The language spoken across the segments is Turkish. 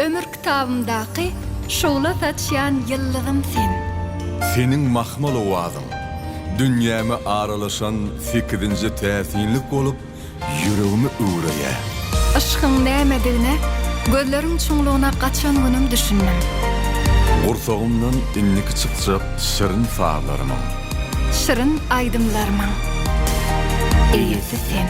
ömür kitabımdaki şoğla taşıyan yıllığım sen. Senin mahmal owazyň, dünýäme aralaşan fikrince täsinlik bolup, yüreğimi öwreýär. Aşkın nämedigine, gözleriň çoňlugyna gaçan günüm düşünmem. Gursagymdan inlik çykjak şirin falarymyň. Şirin aydımlarımın. Eýesi sen.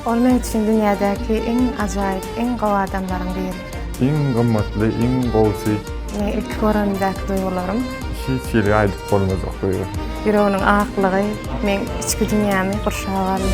Ol men üçin dünýädäki en ajaýyp, en gowy adamlaryň biri. En gymmatly, en gowsy Men ilk görendäki duýgularym, hiç ýere aýdyp bolmazak duýgu. ýüreginiň aklygy, men içki dünýämi gurşap aldy.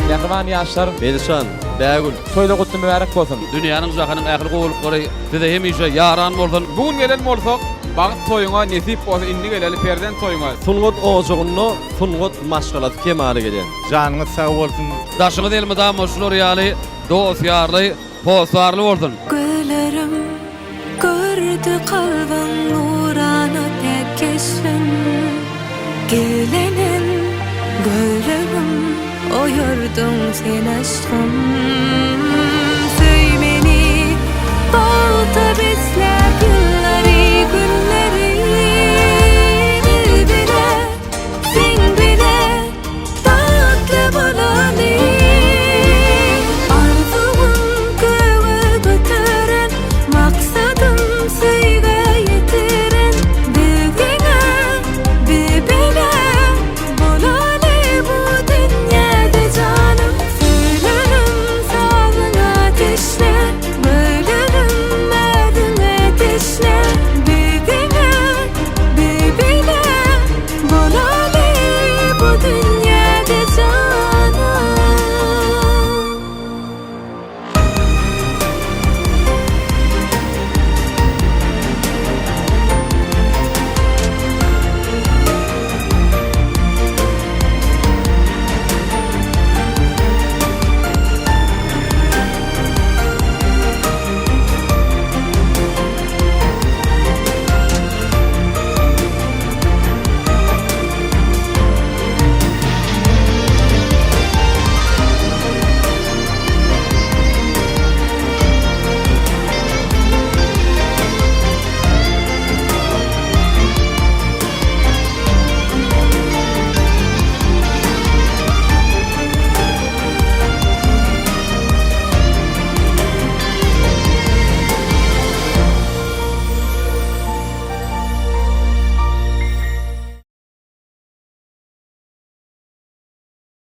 Mehriban ýaşlar, Belişan, Bägül, toýda gutly mübarek bolsun. Dünýäniň jahanyň ähli gowluklary bize hemişe yaran bolsun. Bugün gelen bolsak, bagyt toýuňa nesip bolsa indi geleli perden toýuňa. Sungut oğuzuğunu, sungut maşgalat kemali gelen. Janyňyz sag bolsun. Daşyňyz elmida moşulur ýaly, dostyarly, posarly bolsun. Gözlerim gördü kalbim nurana tekkeşim. Gelenim gölüm oyurdun sen aşkım.